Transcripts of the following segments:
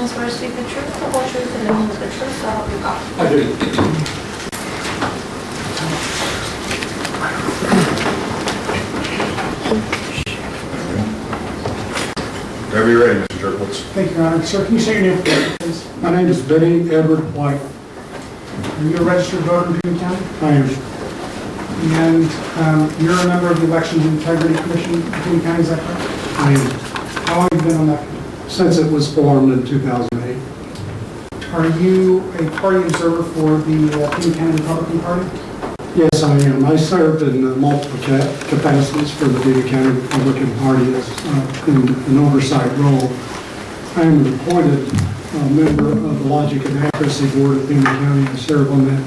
testimony is where to speak the truth, the whole truth, and nothing but the truth, so help you God. I do. Whenever you're ready, Mr. Jerkowitz. Thank you, Your Honor. Sir, can you say your name for me, please? My name is Benny Edward White. Are you a registered voter in Pima County? I am, And you're a member of the Elections Integrity Commission in Pima County, is that correct? I am, How long have you been on that committee? since it was formed in 2008. Are you a party observer for the Pima County Republican Party? Yes, I am. I served in multiple capacities for the Pima County Republican Party as in an oversight role. I am an appointed member of the Logic and Accuracy Board of Pima County. I serve on that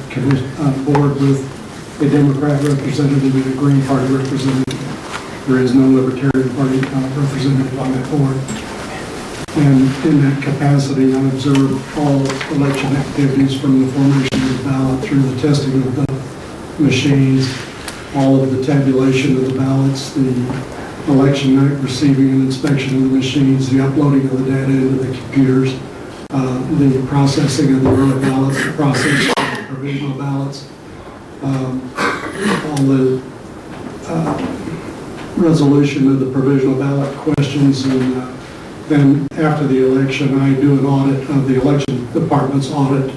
board with a Democrat representative and a Green Party representative. There is no Libertarian Party representative on that board. And in that capacity, I observe all election activities from the formation of the ballot through the testing of the machines, all of the tabulation of the ballots, the election night receiving and inspection of the machines, the uploading of the data into the computers, the processing of the early ballots, the processing of the provisional ballots, all the resolution of the provisional ballot questions, and then after the election, I do an audit of the election department's audit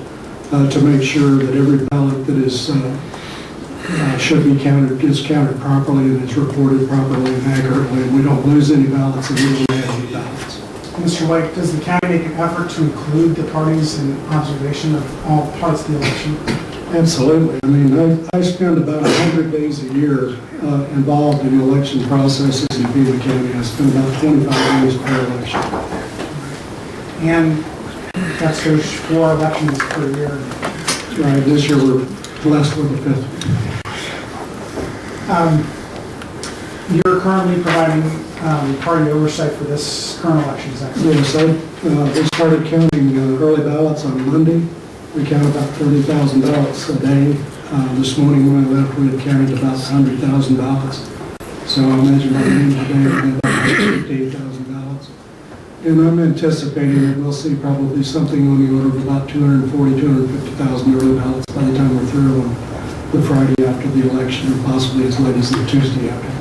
to make sure that every ballot that is should be counted is counted properly and is reported properly and accurately. We don't lose any ballots and we don't add any ballots. Mr. White, does the county make an effort to include the parties in observation of all parts of the election? Absolutely. I mean, I spend about 100 days a year involved in election processes in Pima County. I spend about 25 days per election. And that's those 4 elections per year. Right, this year we're blessed with the 5th. You're currently providing party oversight for this current election, is that correct? Yes, we started counting early ballots on Monday. We count about 30,000 ballots a day. This morning when I left, we had counted about 100,000 ballots. So I imagine by the end of the day, we'll be about 58,000 ballots. And I'm anticipating that we'll see probably something on the order of about 240,000, 250,000 early ballots by the time we're through on the Friday after the election, or possibly as late as the Tuesday after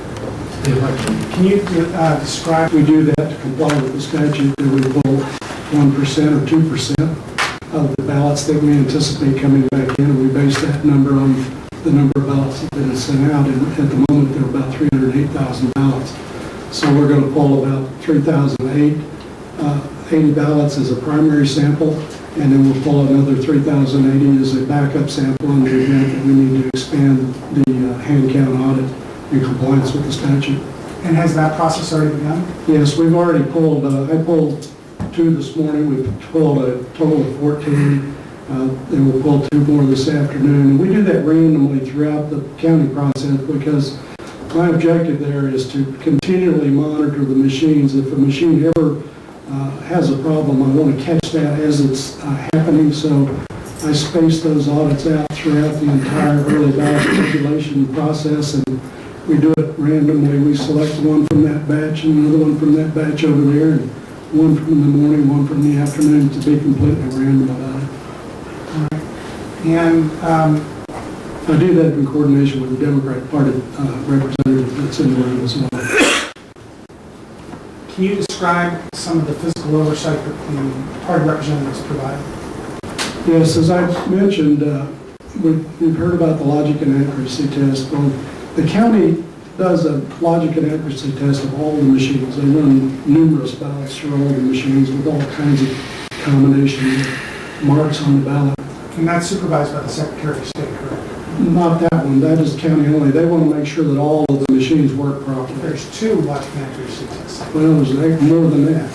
the election. Can you describe? We do that to comply with the statute that we pull 1% or 2% of the ballots that we anticipate coming back in, and we base that number on the number of ballots that have been sent out. And at the moment, there are about 308,000 ballots. So we're going to pull about 3,080 ballots as a primary sample, and then we'll pull another 3,080 as a backup sample in the event that we need to expand the hand count audit in compliance with the statute. And has that process already begun? Yes, we've already pulled, I pulled 2 this morning. We've pulled a total of 14, and we'll pull 2 more this afternoon. And we do that randomly throughout the county process because my objective there is to continually monitor the machines. If a machine ever has a problem, I want to catch that as it's happening. So I space those audits out throughout the entire early ballot tabulation process, and we do it randomly. We select one from that batch and another one from that batch over there, and one from the morning, one from the afternoon, to be completely random about it. All right. And I do that in coordination with the Democrat Party representative that's in the room as well. can you describe some of the physical oversight that the party representatives provide? Yes, as I mentioned, we've heard about the logic and accuracy test. Well, the county does a logic and accuracy test of all the machines. They run numerous ballots through all the machines with all kinds of combinations of marks on the ballot. And that's supervised by the Secretary of State, correct? Not that one, that is county only. They want to make sure that all of the machines work properly. There's 2 logic and accuracy tests. Well, there's more than that.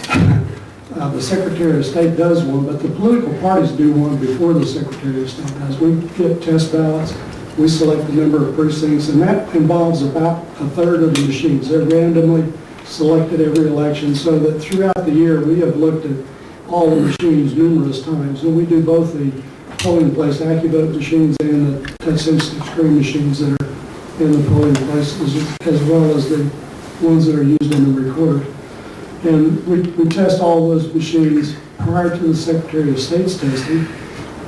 The Secretary of State does one, but the political parties do one before the Secretary of State does. We get test ballots, we select the number of precincts, and that involves about a third of the machines. They're randomly selected every election, so that throughout the year we have looked at all the machines numerous times, and we do both the polling place AccuVote machines and the touch-sensitive screen machines that are in the polling places, as well as the ones that are used in the recorder. And we test all those machines prior to the Secretary of State's testing.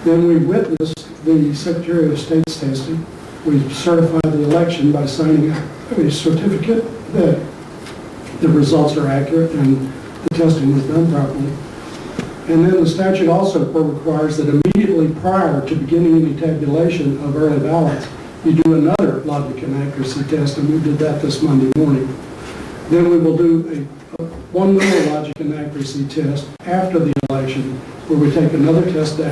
Then we witnessed the Secretary of State's testing. We certified the election by signing a certificate that the results are accurate and the testing was done properly. And then the statute also requires that immediately prior to beginning any tabulation of early ballots, you do another logic and accuracy test, and we did that this Monday morning. Then we will do one more logic and accuracy test after the election, where we take another test that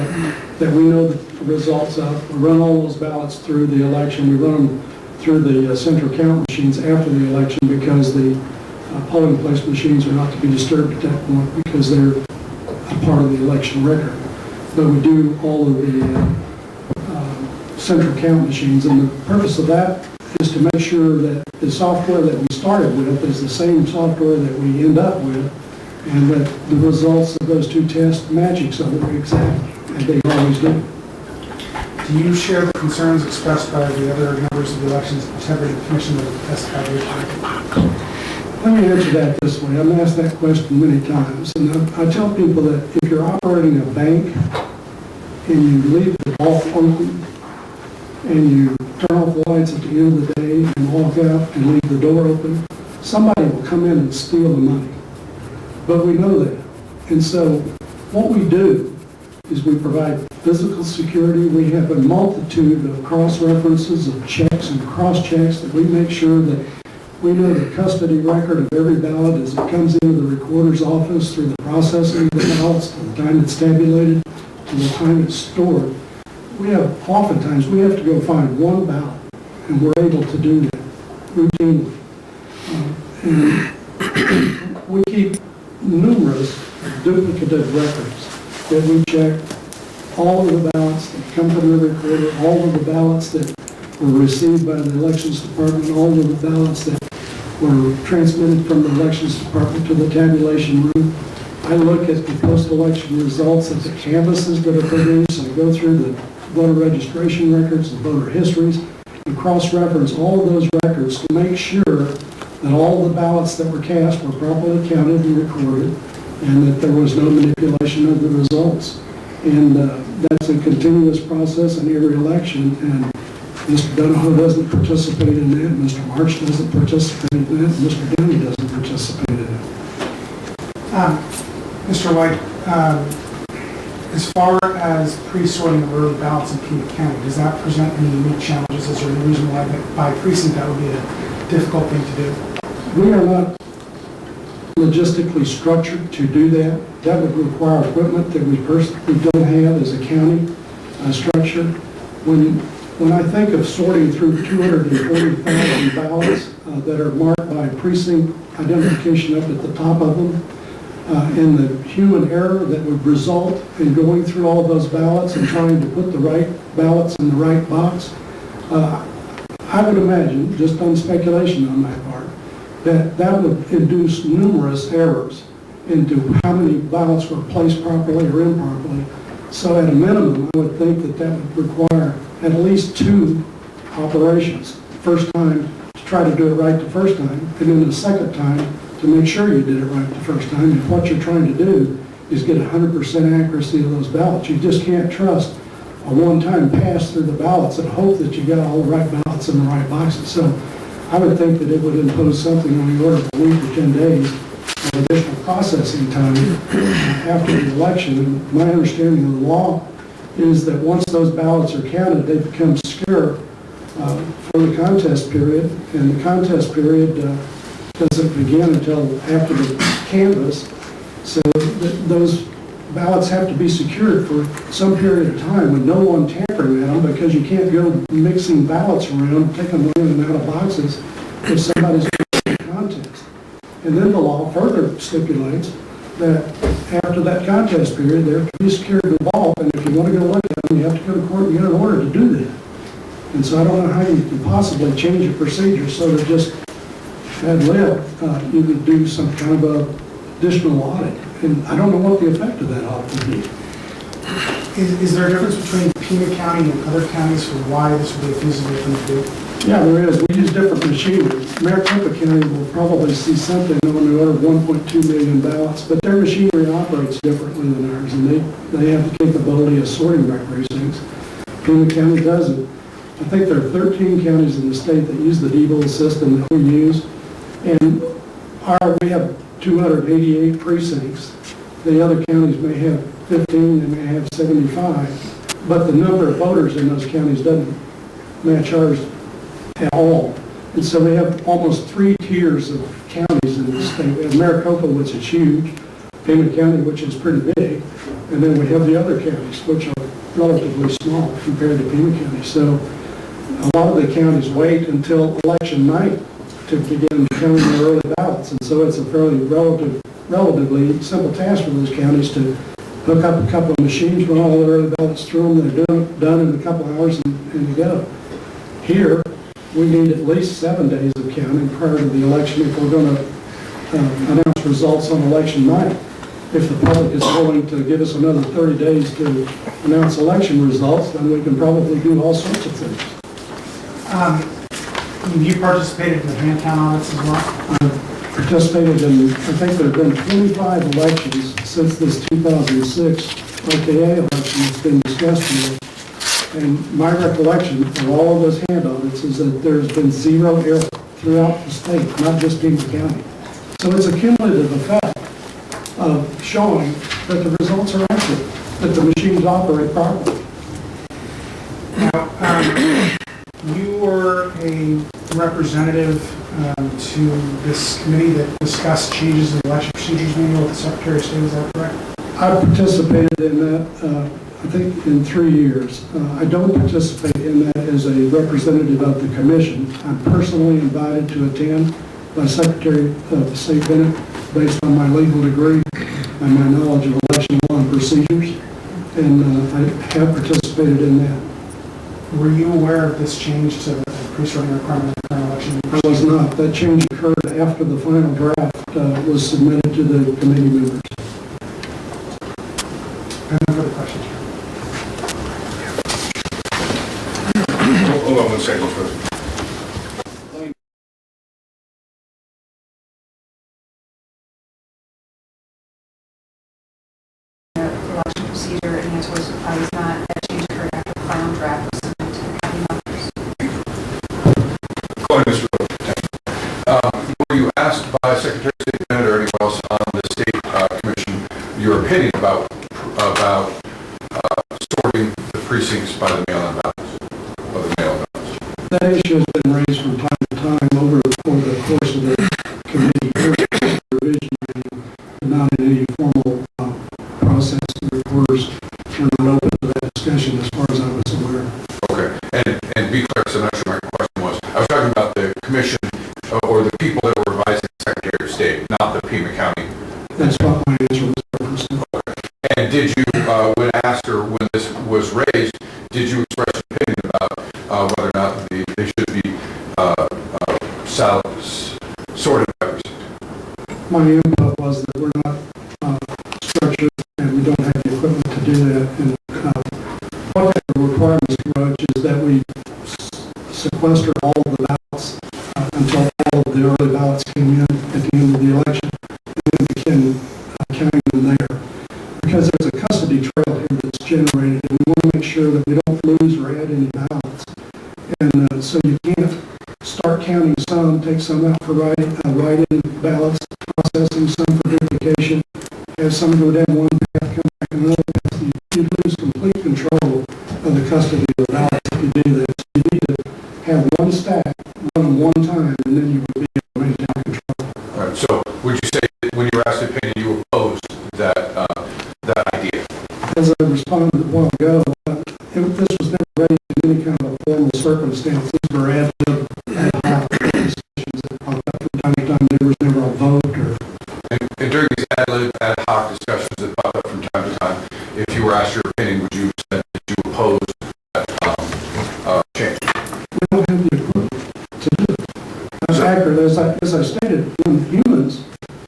we know the results of. We run all those ballots through the election. We run them through the central count machines after the election, because the polling place machines are not to be disturbed at that point because they're a part of the election record. But we do all of the central count machines, and the purpose of that is to make sure that the software that we started with is the same software that we end up with, and that the results of those two tests match each other exactly, as they always do. Do you share the concerns expressed by the other members of the Elections Integrity Commission that have testified? Let me answer that this way. I'm asked that question many times, and I tell people that if you're operating a bank and you leave the vault open and you turn off the lights at the end of the day and walk out and leave the door open, somebody will come in and steal the money. But we know that. And so what we do is we provide physical security. We have a multitude of cross-references of checks and cross-checks that we make sure that we know the custody record of every ballot as it comes into the recorder's office, through the processing of the ballots, to the time it's tabulated, to the time it's stored. Oftentimes, we have to go find one ballot, and we're able to do that routinely. And we keep numerous duplicative records that we check. All of the ballots that come from the recorder, all of the ballots that were received by the Elections Department, all of the ballots that were transmitted from the Elections Department to the tabulation room. I look at the post-election results, at the canvases that are produced, and I go through the voter registration records, the voter histories, and cross-reference all of those records to make sure that all the ballots that were cast were properly counted and recorded, and that there was no manipulation of the results. And that's a continuous process in every election, and Mr. Donahoe doesn't participate in that, Mr. March doesn't participate in that, and Mr. Downey doesn't participate in it. Mr. White, as far as pre-sorting of early ballots in Pima County, does that present any unique challenges? Is there any reason why by precinct that would be a difficult thing to do? We are not logistically structured to do that. That would require equipment that we don't have as a county structure. When I think of sorting through 240,000 ballots that are marked by precinct identification up at the top of them, and the human error that would result in going through all of those ballots and trying to put the right ballots in the right box, I would imagine, just on speculation on my part, that would induce numerous errors into how many ballots were placed properly or improperly. So at a minimum, I would think that would require at least 2 operations. First time to try to do it right the first time, and then the second time to make sure you did it right the first time. And what you're trying to do is get 100% accuracy of those ballots. You just can't trust a one-time pass through the ballots and hope that you got all the right ballots in the right boxes. So I would think that it would impose something on the order of a week or 10 days of additional processing time after the election. And my understanding of the law is that once those ballots are counted, they become secure for the contest period, and the contest period doesn't begin until after the canvass. So those ballots have to be secured for some period of time with no one tampering at them, because you can't go mixing ballots around, taking them in and out of boxes if somebody's in the contest. And then the law further stipulates that after that contest period, they're to be secured in the vault, and if you want to go look at them, you have to go to court and get an order to do that. And so I don't know how you can possibly change a procedure so that just ad lib, you could do some kind of a additional audit. And I don't know what the effect of that ought to be. Is there a difference between Pima County and other counties for why this would be a feasible thing to do? Yeah, there is. We use different machinery. Maricopa County will probably see something on the order of 1.2 million ballots, but their machinery operates differently than ours, and they have the capability of sorting by precincts. Pima County doesn't. I think there are 13 counties in the state that use the DVOL system that we use, and we have 288 precincts. The other counties may have 15, they may have 75, but the number of voters in those counties doesn't match ours at all. And so we have almost 3 tiers of counties in the state. We have Maricopa, which is huge, Pima County, which is pretty big, and then we have the other counties, which are relatively small compared to Pima County. So a lot of the counties wait until election night to begin counting their early ballots, and so it's a fairly relatively simple task for those counties to hook up a couple of machines, run all the early ballots through them, they're done in a couple of hours and to go. Here, we need at least 7 days of counting prior to the election if we're going to announce results on election night. If the public is willing to give us another 30 days to announce election results, then we can probably do all sorts of things. You participated in the hand count audits as well? I've participated in, I think there have been 25 elections since this 2006 RKA election that's been discussed here. And my recollection of all of those hand audits is that there's been 0 error throughout the state, not just Pima County. So it's a cumulative effect of showing that the results are accurate, that the machines operate properly. Now, you were a representative to this committee that discussed changes in the election procedures manual with the Secretary of State, is that correct? I participated in that, I think, in 3 years. I don't participate in that as a representative of the commission. I'm personally invited to attend by Secretary of State Bennett based on my legal degree and my knowledge of election law and procedures, and I have participated in that. Were you aware of this change to the pre-sorting requirement of the current election? I was not. That change occurred after the final draft was submitted to the committee members. I have no further questions. Hold on 1 second, Mr. President. Election procedure, and the answer was not. That change occurred after the final draft was submitted to the county members. Go ahead, Mr. President. Were you asked by Secretary of State Bennett or anyone else on the State Commission your opinion about sorting the precincts by the mail-in ballots, or the mail-in ballots? That issue has been raised from time to time over the course of the committee revision, but not in any formal process. The reporters were not open to that discussion as far as I was aware. Okay, and be clear, so I'm not sure my question was. I was talking about the commission or the people that were advising the Secretary of State, not the Pima County. That's what my answer was referencing. Okay. And did you, when asked or when this was raised, did you express an opinion about whether or not they should be sorted by precinct? My input was that we're not structured and we don't have the equipment to do that. And what the requirements approach is that we sequester all of the ballots until all of the early ballots came in at the end of the election, and then we can count them there. Because there's a custody trail here that's generated, and we want to make sure that we don't lose or add any ballots. And so you can't start counting some, take some out for write-in ballots, processing some for duplication, have some go down one path, come back another path. You lose complete control of the custody of the ballots if you do that. So you need to have one stack, run one time, and then you would be able to maintain control. All right, so would you say that when you were asked the opinion, you opposed that idea? As I responded a while ago, this was never raised in any kind of a formal circumstance. These were ad hoc discussions that popped up from time to time. There was never a vote or. And during these ad hoc discussions that pop up from time to time, if you were asked your opinion, would you have said that you opposed that change? We don't have the equipment to do it. That's accurate. As I stated, when humans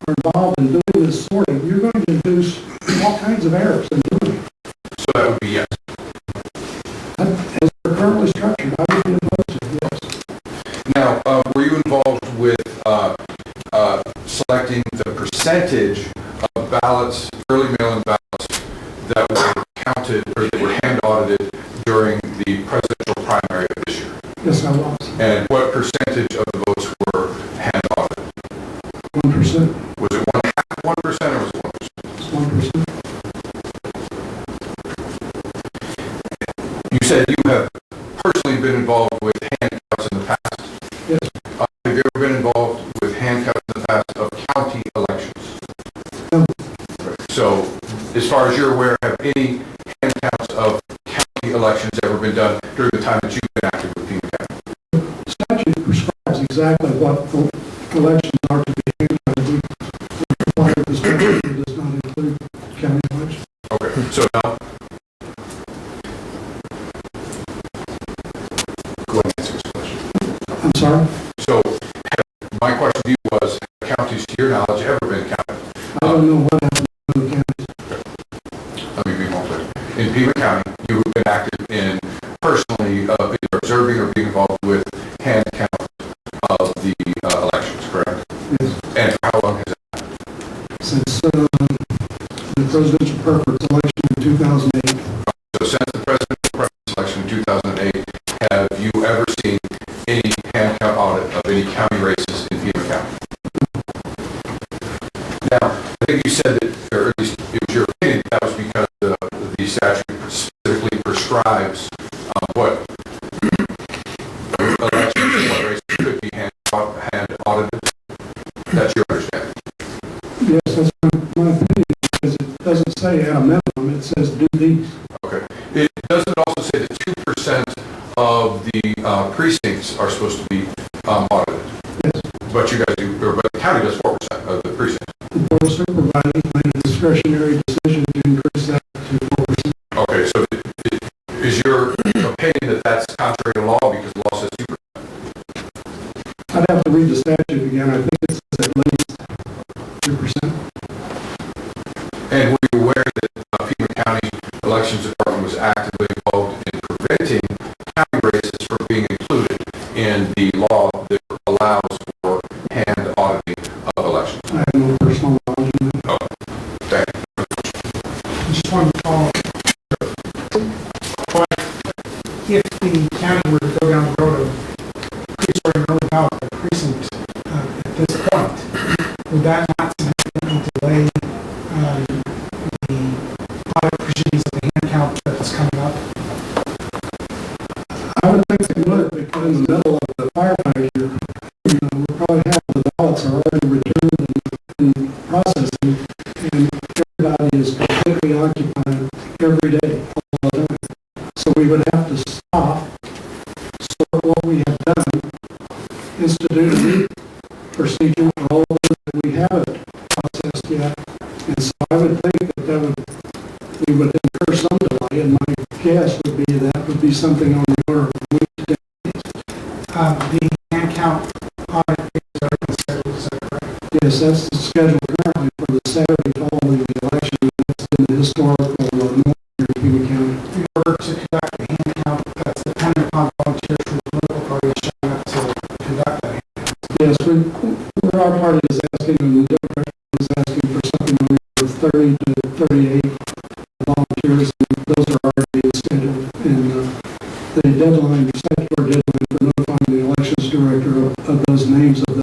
are involved in doing this sorting, you're going to induce all kinds of errors in doing it. So that would be yes. ballots, early mail-in ballots that were counted or that were hand audited during the presidential primary of this year? Yes, I was. And what percentage of the votes were hand audited? 1%. Was it 1% or was it 1%? It's 1%. You said you have personally been involved with hand counts in the past. Yes. Have you ever been involved with hand counts in the past of county elections? No. So, as far as you're aware, have any hand counts of county elections ever been done during the time that you've been active with Pima County? Statute prescribes exactly what the elections are to be hand counted. We require the statute that does not include county elections. Okay, so now, go ahead and answer this question. I'm sorry? So, my question to you was, have counties, to your knowledge, ever been counted? I don't know what happened to the counties. Let me be more clear. In Pima County, you have been active in personally either observing or being involved with hand count of the elections, correct? Yes. And for how long has that? Since the presidential preference election in 2008. So since the presidential preference election in 2008, have you ever seen any hand count audit of any county races in Pima County? Now, I think you said that, or at least it was your opinion, that was because the statute specifically prescribes what elections, what races could be hand audited. That's your understanding. Yes, that's my opinion, because it doesn't say at a minimum, it says do these. Okay. It doesn't also say that 2% of the precincts are supposed to be audited. Yes. But you guys do, or but the county does 4% of the precincts. The board of supervisors made a discretionary decision to increase that to 4%. Okay, so is your opinion that that's contrary to law because the law says 2%? I'd have to read the statute again. I think it says at least 2%. And were you aware that Pima County Elections Department was actively involved in preventing county races from being included in the law that allows for hand auditing of elections? I have no personal knowledge of that. Oh, thank you. I just wanted to follow up. But if the county were to go down the road of pre-sorting early ballot by precinct at this point, would that not significantly delay the audit proceedings of the hand count that's coming up? I would think it would, because in the middle of the firefight here, we'll probably have the ballots are already returned and processing, and everybody is completely occupied every day, all the time. So we would have to stop. So what we have done is to do the procedure for all of those that we haven't processed yet. And so I would think we would incur some delay, and my guess would be that would be something on the order of a week to 10 days. The hand count audit is already scheduled, is that correct? Yes, that's the schedule currently for the Saturday following the election. That's in the historical north here in Pima County. In order to conduct the hand count, that's dependent upon volunteers from political parties showing up to conduct that hand count. Yes, our party is asking, and the Democrat is asking for something on the order of 30 to 38 volunteers, and those are already scheduled. And the deadline, statutory deadline for notifying the elections director of those names of